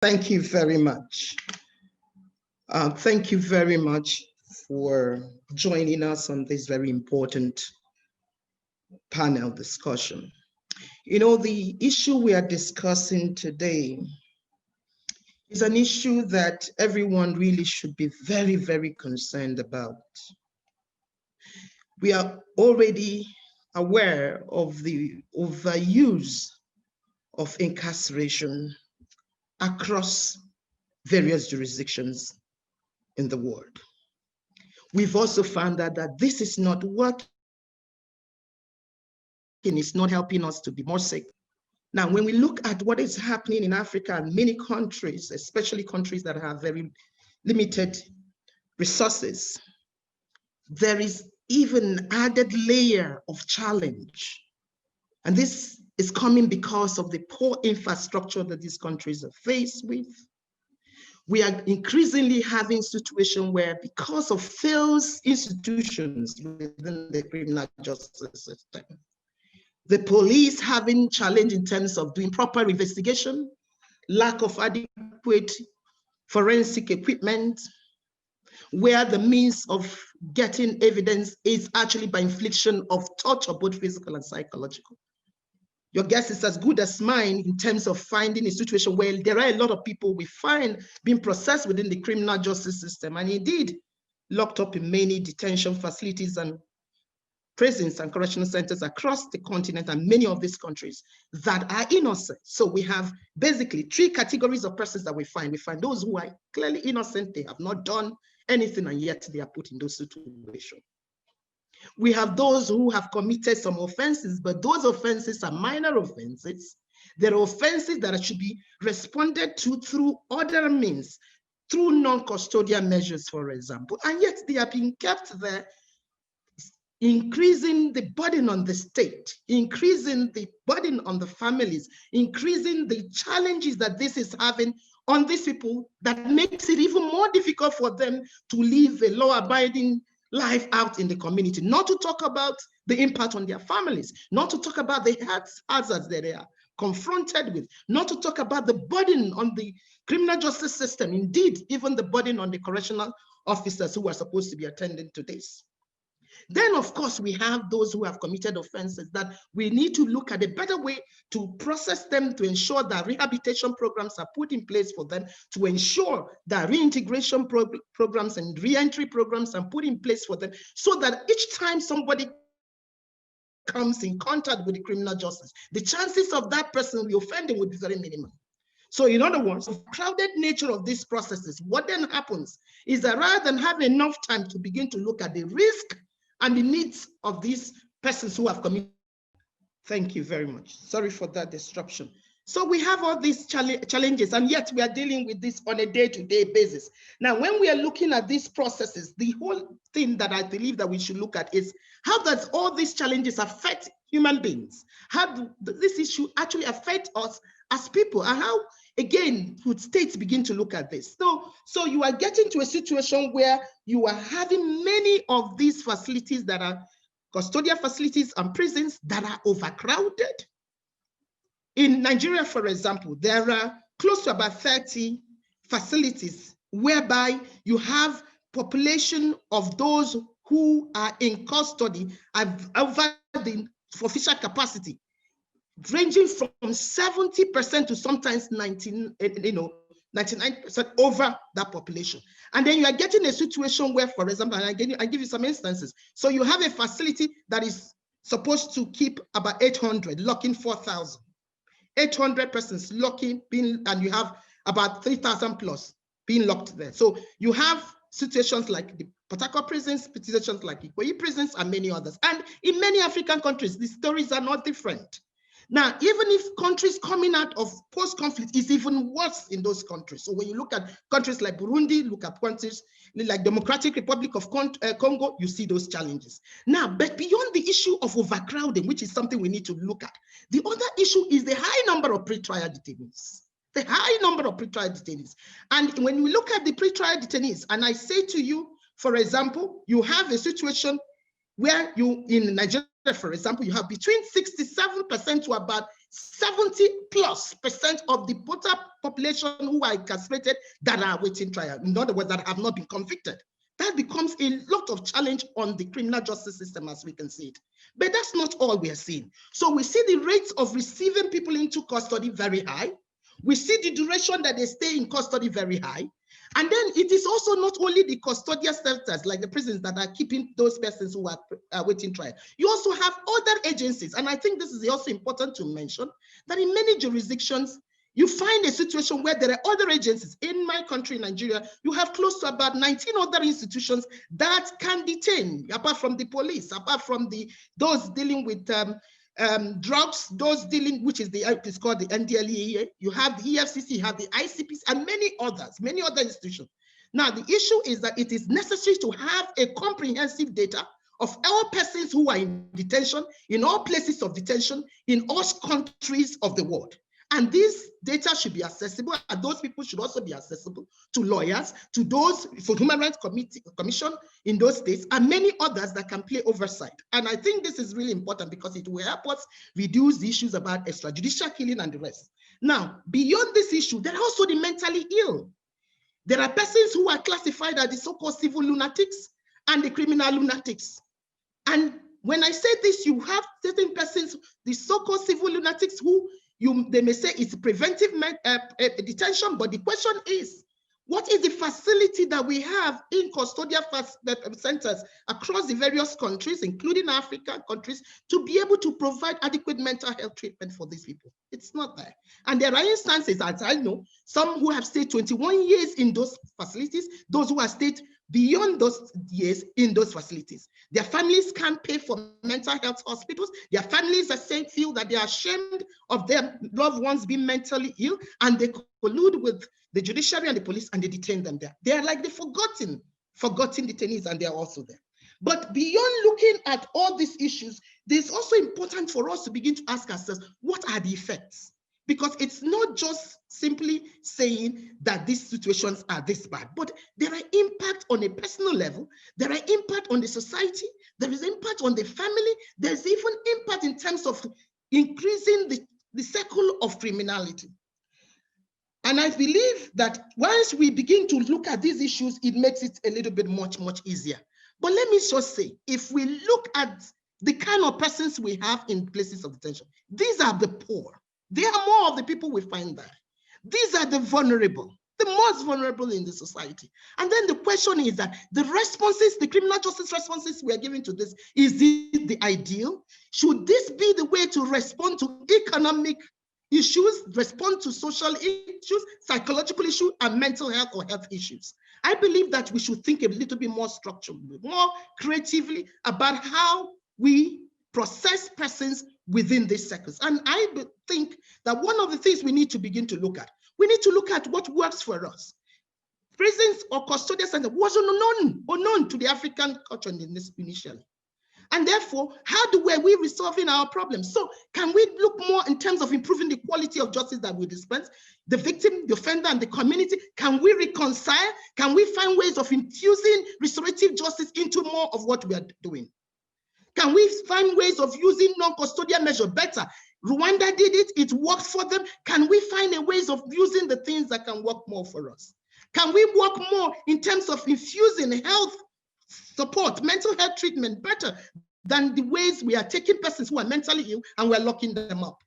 Thank you very much. Thank you very much for joining us on this very important panel discussion. You know, the issue we are discussing today is an issue that everyone really should be very, very concerned about. We are already aware of the overuse of incarceration across various jurisdictions in the world. We've also found out that this is not working, it's not helping us to be more safe. Now, when we look at what is happening in Africa and many countries, especially countries that have very limited resources, there is even an added layer of challenge. And this is coming because of the poor infrastructure that these countries are faced with. We are increasingly having situations where, because of failed institutions within the criminal justice system, the police having challenge in terms of doing proper investigation, lack of adequate forensic equipment, where the means of getting evidence is actually by infliction of torture, both physical and psychological. Your guess is as good as mine in terms of finding a situation where there are a lot of people we find being processed within the criminal justice system, and indeed locked up in many detention facilities and prisons and correctional centers across the continent and many of these countries that are innocent. So we have basically three categories of persons that we find. We find those who are clearly innocent, they have not done anything, and yet they are put in those situations. We have those who have committed some offenses, but those offenses are minor offenses. There are offenses that should be responded to through other means, through non-custodial measures, for example, and yet they are being kept there, increasing the burden on the state, increasing the burden on the families, increasing the challenges that this is having on these people, that makes it even more difficult for them to live a law-abiding life out in the community, not to talk about the impact on their families, not to talk about the health hazards that they are confronted with, not to talk about the burden on the criminal justice system, indeed, even the burden on the correctional officers who are supposed to be attending to this. Then, of course, we have those who have committed offenses that we need to look at a better way to process them, to ensure that rehabilitation programs are put in place for them, to ensure that reintegration programs and reentry programs are put in place for them, so that each time somebody comes in contact with the criminal justice, the chances of that person reoffending would be very minimal. So in other words, the crowded nature of these processes, what then happens is that rather than having enough time to begin to look at the risk and the needs of these persons who have committed. Thank you very much. Sorry for that disruption. So we have all these challenges, and yet we are dealing with this on a day-to-day basis. Now, when we are looking at these processes, the whole thing that I believe that we should look at is how does all these challenges affect human beings? How do this issue actually affect us as people, and how, again, would states begin to look at this? So you are getting to a situation where you are having many of these facilities that are custodial facilities and prisons that are overcrowded. In Nigeria, for example, there are close to about 30 facilities whereby you have population of those who are in custody over the official capacity, ranging from 70% to sometimes 99% over that population. And then you are getting a situation where, for example, and I give you some instances. So you have a facility that is supposed to keep about 800, locking 4,000. 800 persons locking, and you have about 3,000 plus being locked there. So you have situations like the Port Harcourt prisons, situations like Ikoyi prisons, and many others. And in many African countries, the stories are not different. Now, even if countries coming out of post-conflict is even worse in those countries. So when you look at countries like Burundi, look at countries like Democratic Republic of Congo, you see those challenges. Now, but beyond the issue of overcrowding, which is something we need to look at, the other issue is the high number of pretrial detainees. The high number of pretrial detainees. And when we look at the pretrial detainees, and I say to you, for example, you have a situation where you, in Nigeria, for example, you have between 67% to about 70+% of the total population who are incarcerated that are awaiting trial, in other words, that have not been convicted. That becomes a lot of challenge on the criminal justice system, as we can see it. But that's not all we are seeing. So we see the rates of receiving people into custody very high. We see the duration that they stay in custody very high. And then it is also not only the custodial centers, like the prisons, that are keeping those persons who are awaiting trial. You also have other agencies. And I think this is also important to mention, that in many jurisdictions, you find a situation where there are other agencies. In my country, Nigeria, you have close to about 19 other institutions that can detain, apart from the police, apart from those dealing with drugs, those dealing, which is it's called the NDLEA. You have the EFCC, you have the ICPs, and many other institutions. Now, the issue is that it is necessary to have a comprehensive data of all persons who are in detention, in all places of detention, in all countries of the world. And this data should be accessible, and those people should also be accessible to lawyers, to those for Human Rights Commission in those states, and many others that can play oversight. And I think this is really important because it will help us reduce the issues about extrajudicial killing and the rest. Now, beyond this issue, there are also the mentally ill. There are persons who are classified as the so-called civil lunatics and the criminal lunatics. And when I say this, you have certain persons, the so-called civil lunatics, who they may say it's preventive detention, but the question is, what is the facility that we have in custodial centers across the various countries, including African countries, to be able to provide adequate mental health treatment for these people? It's not there. And there are instances, as I know, some who have stayed 21 years in those facilities, those who have stayed beyond those years in those facilities. Their families can't pay for mental health hospitals. Their families are saying, feel that they are ashamed of their loved ones being mentally ill, and they collude with the judiciary and the police, and they detain them there. They are like the forgotten detainees, and they are also there. But beyond looking at all these issues, it's also important for us to begin to ask ourselves, what are the effects? Because it's not just simply saying that these situations are this bad, but there are impact on a personal level, there are impact on the society, there is impact on the family, there's even impact in terms of increasing the circle of criminality. And I believe that once we begin to look at these issues, it makes it a little bit much easier. But let me just say, if we look at the kind of persons we have in places of detention, these are the poor. They are more of the people we find there. These are the vulnerable, the most vulnerable in the society. And then the question is that the responses, the criminal justice responses we are giving to this, is this the ideal? Should this be the way to respond to economic issues, respond to social issues, psychological issues, and mental health or health issues? I believe that we should think a little bit more structurally, more creatively about how we process persons within these circles. And I think that one of the things we need to begin to look at, we need to look at what works for us. Prisons or custodial centers was unknown to the African culture initially. And therefore, how are we resolving our problems? So can we look more in terms of improving the quality of justice that we dispense? The victim, the offender, and the community, can we reconcile? Can we find ways of infusing restorative justice into more of what we are doing? Can we find ways of using non-custodial measures better? Rwanda did it, it worked for them. Can we find a ways of using the things that can work more for us? Can we work more in terms of infusing health support, mental health treatment better than the ways we are taking persons who are mentally ill and we're locking them up?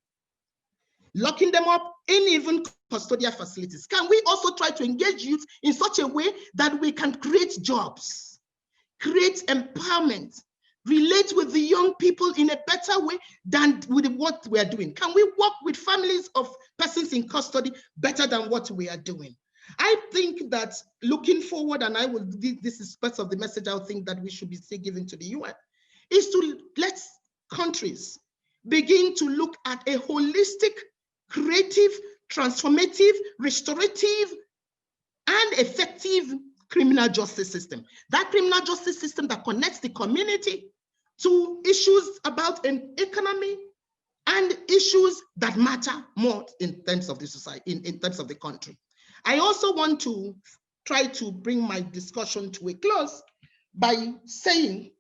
Locking them up in even custodial facilities. Can we also try to engage youth in such a way that we can create jobs, create empowerment, relate with the young people in a better way than with what we are doing? Can we work with families of persons in custody better than what we are doing? I think that looking forward, and this is part of the message I think that we should be still giving to the UN, is to let countries begin to look at a holistic, creative, transformative, restorative, and effective criminal justice system. That criminal justice system that connects the community to issues about an economy and issues that matter more in terms of the society, in terms of the country. I also want to try to bring my discussion to a close by saying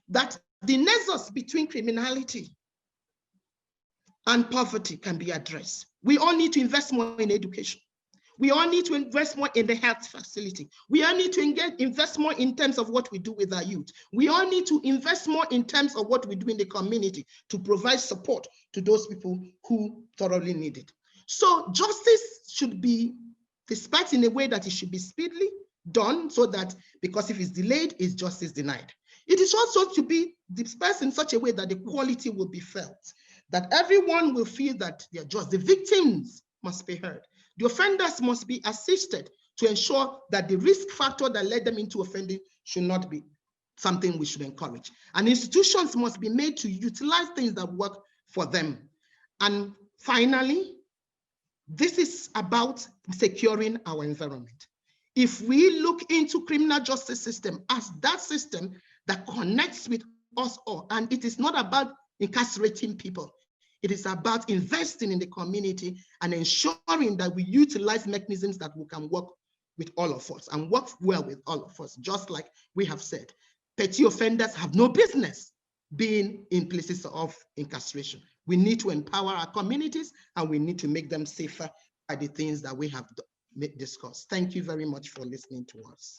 that the nexus between criminality and poverty can be addressed. We all need to invest more in education. We all need to invest more in the health facility. We all need to invest more in terms of what we do with our youth. We all need to invest more in terms of what we do in the community to provide support to those people who thoroughly need it. So justice should be dispatched in a way that it should be speedily done, so that, because if it's delayed, it's justice denied. It is also to be dispersed in such a way that the quality will be felt, that everyone will feel that they are just. The victims must be heard. The offenders must be assisted to ensure that the risk factor that led them into offending should not be something we should encourage. And institutions must be made to utilize things that work for them. And finally, this is about securing our environment. If we look into criminal justice system as that system that connects with us all, and it is not about incarcerating people, it is about investing in the community and ensuring that we utilize mechanisms that we can work with all of us and work well with all of us. Just like we have said, petty offenders have no business being in places of incarceration. We need to empower our communities, and we need to make them safer by the things that we have discussed. Thank you very much for listening to us.